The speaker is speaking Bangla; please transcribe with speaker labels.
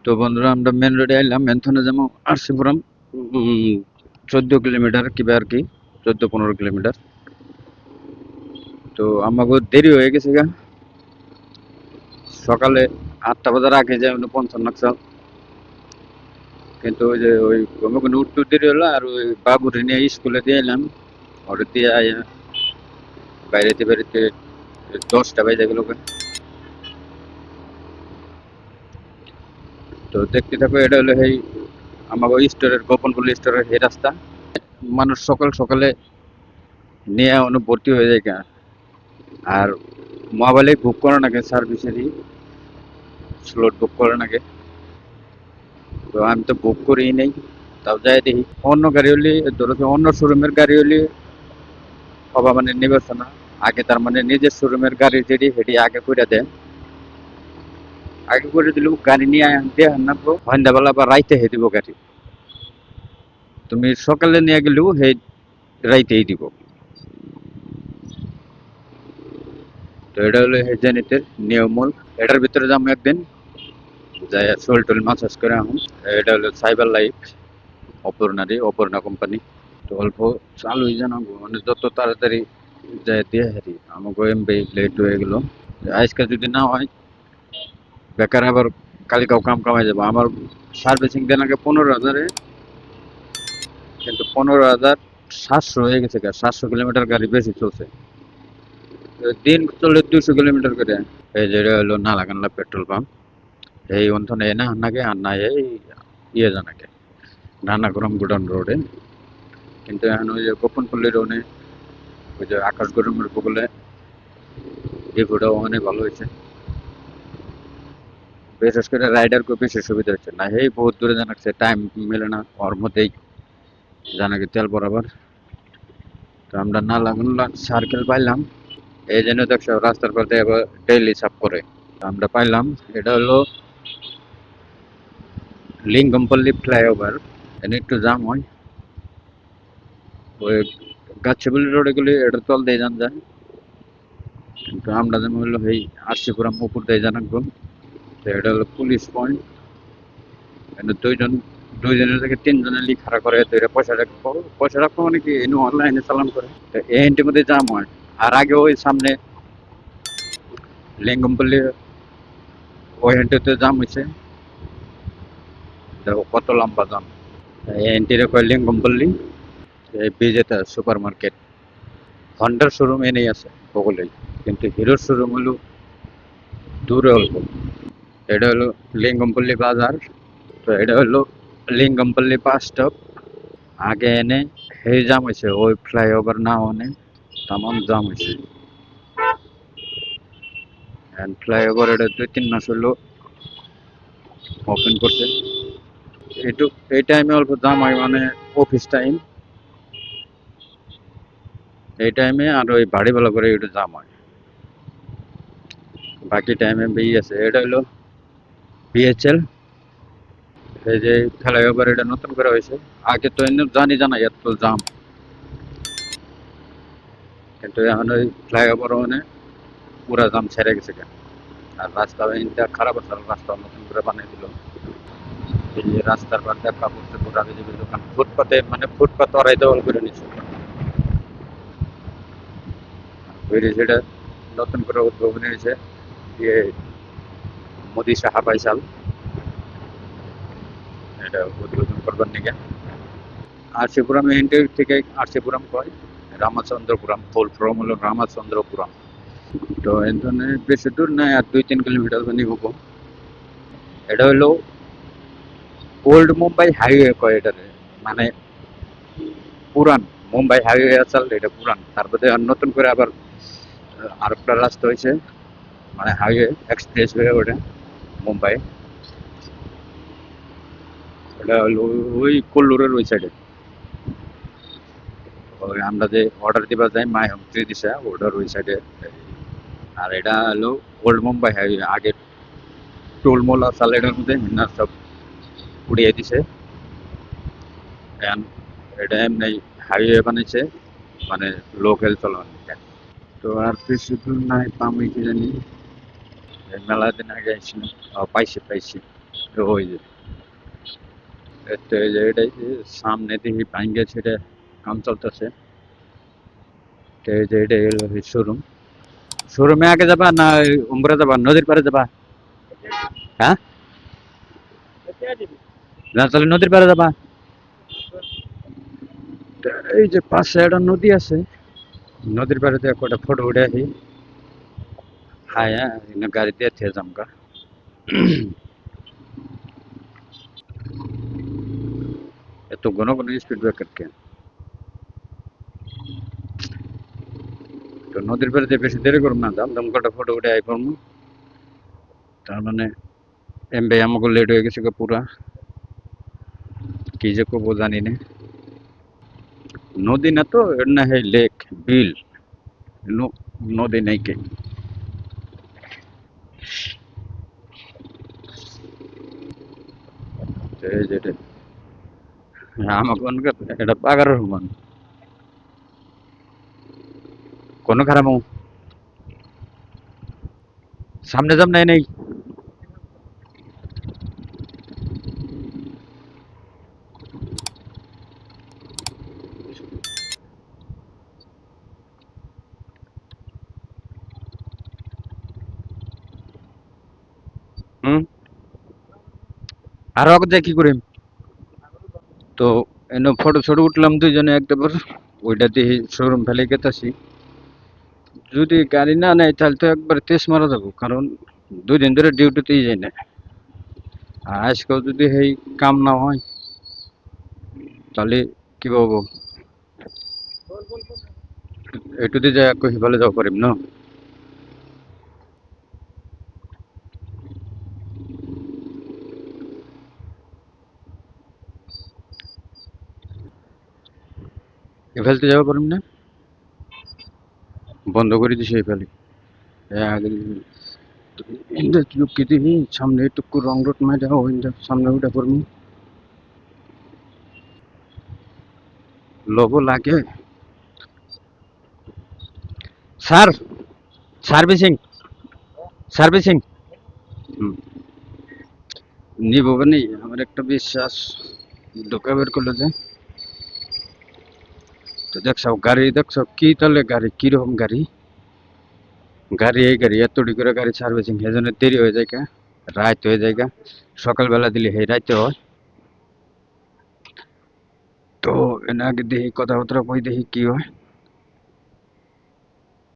Speaker 1: তো বন্ধুরা আমরা মেন রোডে আইলাম এনথনে যেমন আরসিপুরম 14 কিলোমিটার কিবা আর কি 14-15 কিলোমিটার। তো আমাকে দেরি হয়ে গেছে গা, সকালে 8টা বাজার আগে যাই 49 কিন্তু ওই যে ওই আমাকে উঠতে দেরি হলো আর ওই বাবুরে নিয়ে স্কুলে দিয়ে এলাম। ওটা দিয়ে আয়া বাইরেতে বেরোতে 10টা বেজে গেল। তো দেখতে থাকো, এটা হলো এই আমাকে স্টোরের গোপনপুর স্টোরের এই রাস্তা। মানুষ সকাল সকালে নিয়ে ভর্তি হয়ে যায় কেন, আর মোবাইলে বুক করা নাকি সার্ভিসেরই স্লট বুক করা নাকি। তো আমি তো বুক করিই নেই, তাও যাই দেখি অন্য গাড়ি হলে ধরো যে অন্য শোরুমের গাড়ি হলে হবা মানে নিবেছে না। আগে তার মানে নিজের শোরুমের গাড়ি যেটি সেটি আগে করে দেয়, আগে করে দিলেও গাড়ি নিয়ে দিয়ে আনবো সন্ধ্যাবেলা বা রাইতে হে দিব গাড়ি। তুমি সকালে নিয়ে গেলেও সেই রাইতেই দিব। তো এটা হলো হেজেনিতের নিয়মূল। এটার ভিতরে যাবো একদিন, যাই শোল টোল মাসাজ করে এখন। এটা হলো সাইবার লাইফ অপর্ণা কোম্পানি। তো অল্প চালুই জানাবো মানে যত তাড়াতাড়ি যাই দিয়ে হারি আমাকে এমবি লেট হয়ে গেল। আজকে যদি না হয় বেকার আবার কালকেও কাম কামাই যাবো। আমার সার্ভিসিং দেন আগে 15,000-এ, কিন্তু 15,700 হয়ে গেছে। 700 কিলোমিটার গাড়ি বেশি চলছে, দিন চলে 200 কিলোমিটার করে। এই যে এটা হলো নালাগান্লা পেট্রোল পাম্প। এই অন্থনে এনা হান্নাকে আন্না এই ইয়ে জানাকে নানাগরম গুডন রোডে। কিন্তু এখন ওই যে গোপনপল্লী রোডে ওই যে আকাশ গরমের বগলে ডিপোটাও অনেক ভালো হয়েছে। বিশেষ করে রাইডার খুব বেশি সুবিধা হচ্ছে না, এই বহুত দূরে জানাচ্ছে টাইম মেলে না ওর মধ্যেই জানাকে তেল বরাবর। তো আমরা নালাগোলা সার্কেল পাইলাম, এই জন্য দেখছো রাস্তার পথে এবার ডেইলি সাফ করে। তো আমরা পাইলাম এটা হলো লিঙ্গমপল্লী ফ্লাইওভার। এনে একটু জাম হয়, ওই গাছিবুলি রোডে গেলে এটার তল দিয়ে যান যায়। কিন্তু আমরা যেমন হলো এই আরসিপুরম উপর দিয়ে জানাবো। তো এটা হলো পুলিশ পয়েন্ট। এখানে দুইজনের থেকে তিনজনের লিখ খাড়া করে, তো এটা পয়সা রাখবো মানে কি এনে অনলাইনে চালান করে। তো এই এনটির মধ্যে জাম হয়। আর আগে ওই সামনে লিঙ্গমপল্লী ওই এনটিতে জাম হয়েছে, দেখো কত লম্বা জাম। এই এনটিরে কয় লিঙ্গমপল্লী। এই বিজেতা সুপার মার্কেট হন্ডার শোরুম এনেই আছে বগলেই, কিন্তু হিরোর শোরুম হলো দূরে অল্প। এটা হলো লিঙ্গমপল্লী বাজার। তো এটা হলো লিঙ্গমপল্লী বাস স্টপ। আগে এনে সেই জাম হয়েছে, ওই ফ্লাইওভার না অনে তেমন জাম হয়েছে। ফ্লাইওভার এটা 2-3 মাস হলো ওপেন করছে। একটু এই টাইমে অল্প জাম হয় মানে অফিস টাইম, এই টাইমে আর ওই বাড়িবেলা করে একটু জাম হয়, বাকি টাইমে বেরিয়ে আছে। এটা হলো বিএচএল। এই যে ফ্লাইওভার এটা নতুন করে হয়েছে, আগে তো এমনি জানা এত জাম, কিন্তু এখন ওই ফ্লাইওভার মানে পুরা জাম ছেড়ে গেছে কেন। আর রাস্তা ইনটা খারাপ আছে, রাস্তা নতুন করে বানিয়ে দিল। এই যে রাস্তার পার দেখা পড়ছে পুরা বিজেপি দোকান, ফুটপাতে মানে ফুটপাত অরাই দেওয়াল করে নিচ্ছে। সেটা নতুন করে উদ্ভাবনী হয়েছে ইয়ে মোদি সাহা পয়সাল, এটা উদ্বোধন করবার নিকে। আরসিপুরম এন্ট্রি থেকে আরসিপুরম কয় রামচন্দ্রপুরম, ফুল ফর্ম হলো রামচন্দ্রপুরম। তো এখানে বেশি দূর নাই, আর 2-3 কিলোমিটার মানে হবো। এটা হলো ওল্ড মুম্বাই হাইওয়ে কয় এটারে, মানে পুরান মুম্বাই হাইওয়ে আসাল এটা পুরান। তারপরে আর নতুন করে আবার আরেকটা রাস্তা হয়েছে, মানে হাইওয়ে এক্সপ্রেস ওয়ে ওটা মুম্বাই। এটা হলো ওই কোল্লুরের ওই সাইডে, ওই আমরা যে অর্ডার দিবা যাই মাই হোম থ্রি দিশা ওটার ওই সাইডে। আর এটা হলো ওল্ড মুম্বাই হাইওয়ে, আগে টোল মোল আসাল এটার মধ্যে না সব উড়িয়ে দিছে। এখন এটা এমনি হাইওয়ে বানাইছে, মানে লোকাল চলন। তো আর বেশি দূর নাই, পামই কি জানি। এই মেলা দিন আগে আইসি, পাইছি। তো ওই যে তো এই যে এটাই যে সামনে দিকে ভাঙ্গে ছেড়ে কাম চলতেছে। তো এই যে এটাই হলো শোরুম। শোরুমে আগে যাবা না উমরা যাবা নদীর পাড়ে যাবা? হ্যাঁ, না তাহলে নদীর পাড়ে যাবা। তো এই যে পাশে একটা নদী আছে, নদীর পাড়ে দিয়ে কটা ফটো উঠে আসি। হ্যাঁ হ্যাঁ, গাড়ি দিয়ে থেকে যামকা। এত ঘন ঘন স্পিড ব্রেকার কেন? তো নদীর পাড়ে দিয়ে বেশি দেরি করবো না, দাম দাম কটা ফটো উঠে আই পড়বো। তার মানে এম ভাই আমাকে লেট হয়ে গেছে গো পুরা, কি যে করবো জানি না। নদী না তো, এর না হয় লেক, বিল, নদী নাই কে। তো এই যেটা আমাকে এটা পাগার সমান, কোনো খারাপ সামনে যাম নাই নেই। হুম, আরো আগে যাই কি করিম? তো এনে ফটো ছটো উঠলাম দুইজনে একবার, ওইটা দিয়ে শোরুম ফেলে গেতাছি। যদি গাড়ি না নেয় তাহলে তো একবার তেজ মারা যাবো, কারণ 2 দিন ধরে ডিউটিতেই যাই না। আর আজকেও যদি এই কাম না হয় তাহলে কি বলবো, একটু দিয়ে যাই কই ভালো যাওয়া পারিম না। এফেলতে যাওয়া পারিম না, বন্ধ করে দিছে এফেলে। ইন্দা লুকি দিবি সামনে একটু রং রোড মাইরা ওইন্দা সামনে উঠে পড়বো। লোভও লাগে। Sir, servicing, servicing. হুম, নিব মানে আমার একটা বিশ্বাস ঢোকা বের করলো যে। তো দেখছো গাড়ি, দেখছো কি তাহলে গাড়ি কিরকম গাড়ি, গাড়ি এই গাড়ি এতটি করে গাড়ি সার্ভিসিং সেজন্য দেরি হয়ে যায় কা, রাত হয়ে যায় কা, সকালবেলা দিলে সেই রাইতে হয়। তো এনে আগে দেখি কথাবার্তা কই দেখি কি হয়।